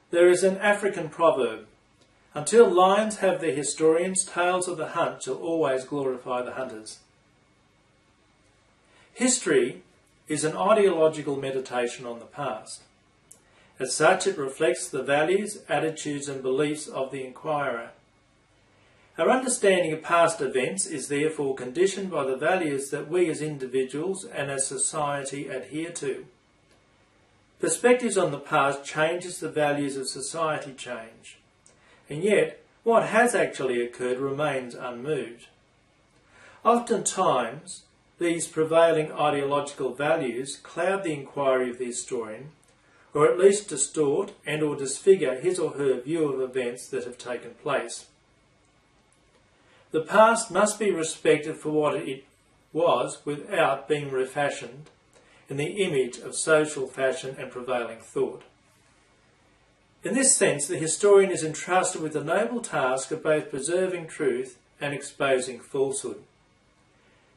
There is an African proverb: "Until lions have their historians, tales of the hunt shall always glorify the hunters." History is an ideological meditation on the past. As such, it reflects the values, attitudes and beliefs of the inquirer. Our understanding of past events is therefore conditioned by the values that we as individuals and as society adhere to. Perspectives on the past change as the values of society change, and yet what has actually occurred remains unmoved. Oftentimes, these prevailing ideological values cloud the inquiry of the historian, or at least distort and or disfigure his or her view of events that have taken place. The past must be respected for what it was without being refashioned in the image of social fashion and prevailing thought. In this sense, the historian is entrusted with the noble task of both preserving truth and exposing falsehood.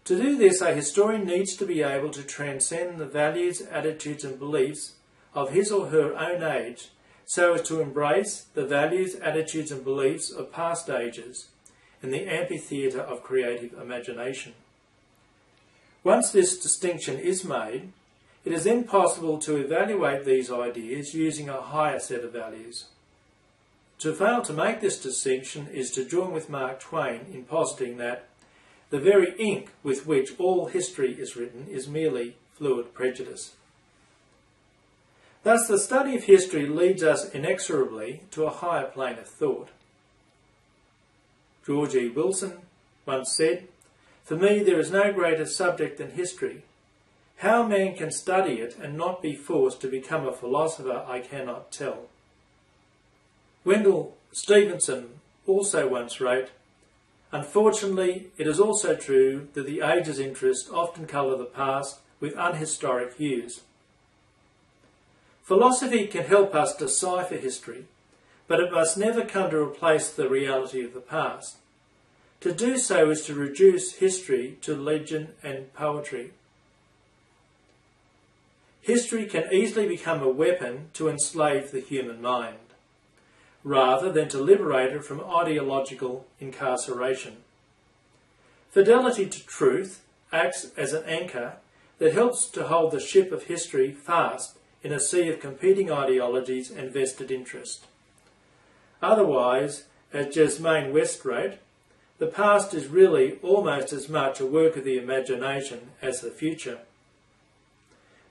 To do this, a historian needs to be able to transcend the values, attitudes and beliefs of his or her own age so as to embrace the values, attitudes and beliefs of past ages in the amphitheatre of creative imagination. Once this distinction is made, it is then possible to evaluate these ideas using a higher set of values. To fail to make this distinction is to join with Mark Twain in positing that the very ink with which all history is written is merely fluid prejudice. Thus, the study of history leads us inexorably to a higher plane of thought. George E. Wilson once said, "For me there is no greater subject than history. How a man can study it and not be forced to become a philosopher I cannot tell." Wendell Stevenson also once wrote, "Unfortunately, it is also true that the age's interests often colour the past with unhistoric views." Philosophy can help us decipher history, but it must never come to replace the reality of the past. To do so is to reduce history to legend and poetry. History can easily become a weapon to enslave the human mind, rather than to liberate it from ideological incarceration. Fidelity to truth acts as an anchor that helps to hold the ship of history fast in a sea of competing ideologies and vested interest. Otherwise, as Jasmaine West wrote, the past is really almost as much a work of the imagination as the future.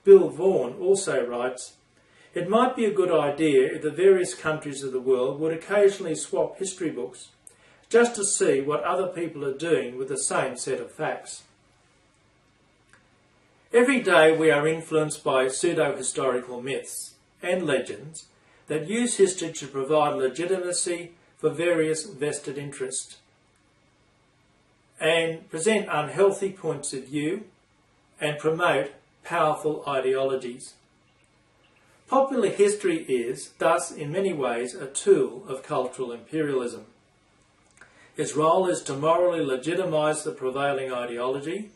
Bill Vaughan also writes, "It might be a good idea if the various countries of the world would occasionally swap history books, just to see what other people are doing with the same set of facts." Every day we are influenced by pseudo-historical myths and legends that use history to provide legitimacy for various vested interests and present unhealthy points of view and promote powerful ideologies. Popular history is, thus, in many ways, a tool of cultural imperialism. Its role is to morally legitimise the prevailing ideology,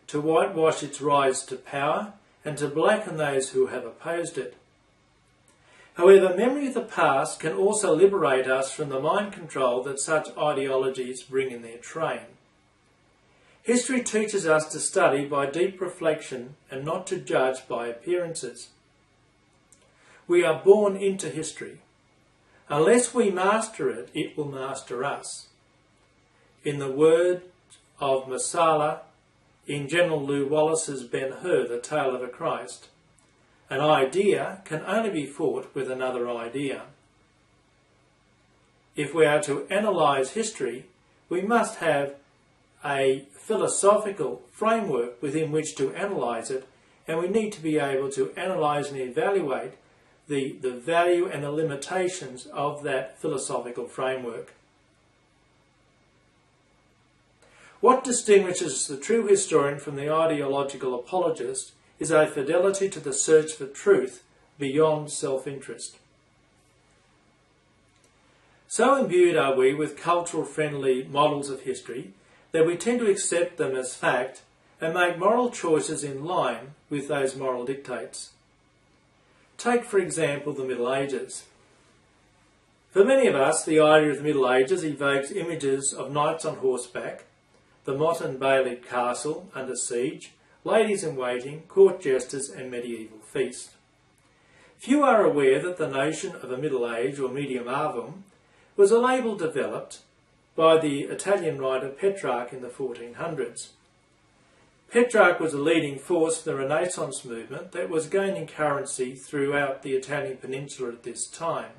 to whitewash its rise to power, and to blacken those who have opposed it. However, memory of the past can also liberate us from the mind control that such ideologies bring in their train. History teaches us to study by deep reflection and not to judge by appearances. We are born into history. Unless we master it, it will master us. In the words of Masala in General Lew Wallace's Ben-Hur, The Tale of a Christ, an idea can only be fought with another idea. If we are to analyse history, we must have a philosophical framework within which to analyse it, and we need to be able to analyse and evaluate the value and the limitations of that philosophical framework. What distinguishes the true historian from the ideological apologist is a fidelity to the search for truth beyond self-interest. So imbued are we with cultural-friendly models of history that we tend to accept them as fact and make moral choices in line with those moral dictates. Take, for example, the Middle Ages. For many of us, the idea of the Middle Ages evokes images of knights on horseback, the motte and bailey castle under siege, ladies in waiting, court jesters and medieval feast. Few are aware that the notion of a Middle Age or medievum was a label developed by the Italian writer Petrarch in the 1400s. Petrarch was a leading force in the Renaissance movement that was gaining currency throughout the Italian peninsula at this time.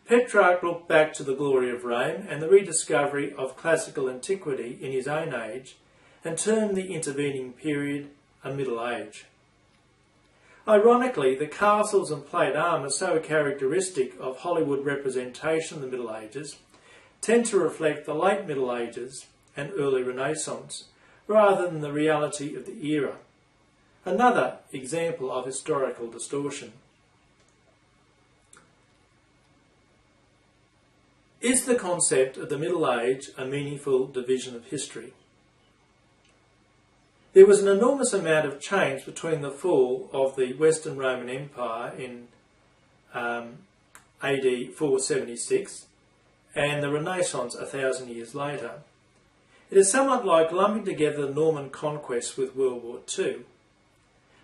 Petrarch looked back to the glory of Rome and the rediscovery of classical antiquity in his own age and termed the intervening period a Middle Age. Ironically, the castles and plate armour so characteristic of Hollywood representation of the Middle Ages tend to reflect the late Middle Ages and early Renaissance rather than the reality of the era. Another example of historical distortion. Is the concept of the Middle Age a meaningful division of history? There was an enormous amount of change between the fall of the Western Roman Empire in AD 476 and the Renaissance 1,000 years later. It is somewhat like lumping together the Norman conquest with World War II.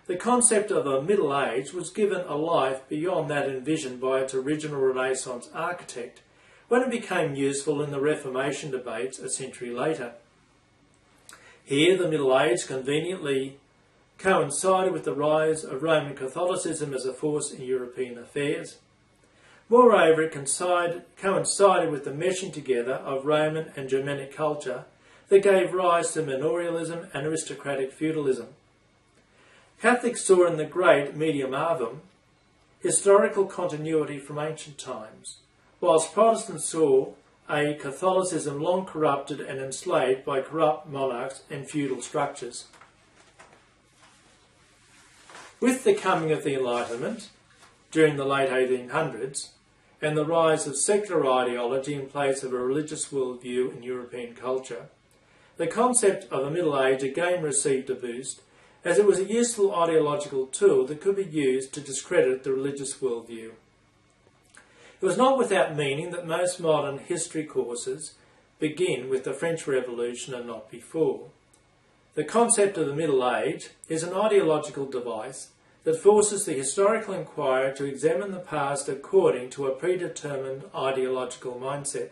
The concept of a Middle Age was given a life beyond that envisioned by its original Renaissance architect when it became useful in the Reformation debates a century later. Here, the Middle Age conveniently coincided with the rise of Roman Catholicism as a force in European affairs. Moreover, it coincided with the meshing together of Roman and Germanic culture that gave rise to manorialism and aristocratic feudalism. Catholics saw in the great medievum historical continuity from ancient times, whilst Protestants saw a Catholicism long corrupted and enslaved by corrupt monarchs and feudal structures. With the coming of the Enlightenment during the late 1800s and the rise of secular ideology in place of a religious worldview in European culture, the concept of a Middle Age again received a boost as it was a useful ideological tool that could be used to discredit the religious worldview. It was not without meaning that most modern history courses begin with the French Revolution and not before. The concept of the Middle Age is an ideological device that forces the historical inquirer to examine the past according to a predetermined ideological mindset.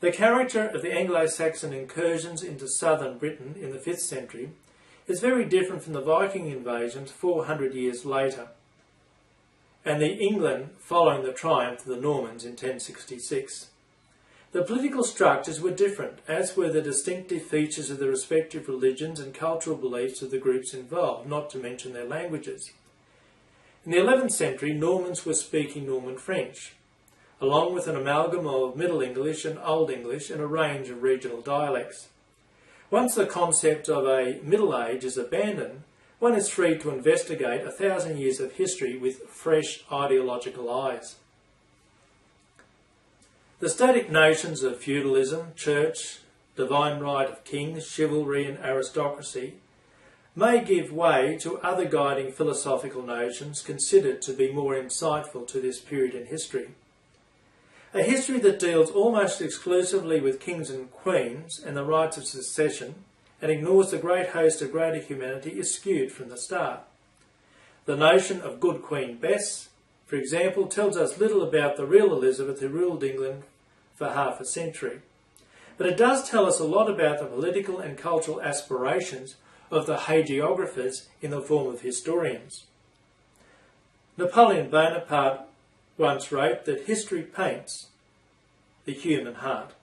The character of the Anglo-Saxon incursions into southern Britain in the 5th century is very different from the Viking invasions 400 years later, and the England following the triumph of the Normans in 1066. The political structures were different, as were the distinctive features of the respective religions and cultural beliefs of the groups involved, not to mention their languages. In the 11th century, Normans were speaking Norman French, along with an amalgam of Middle English and Old English and a range of regional dialects. Once the concept of a Middle Age is abandoned, one is free to investigate 1,000 years of history with fresh ideological eyes. The static notions of feudalism, church, divine right of kings, chivalry and aristocracy may give way to other guiding philosophical notions considered to be more insightful to this period in history. A history that deals almost exclusively with kings and queens and the rights of succession and ignores the great host of greater humanity is skewed from the start. The notion of good Queen Bess, for example, tells us little about the real Elizabeth who ruled England for half a century. But it does tell us a lot about the political and cultural aspirations of the hagiographers in the form of historians. Napoleon Bonaparte once wrote that history paints the human heart.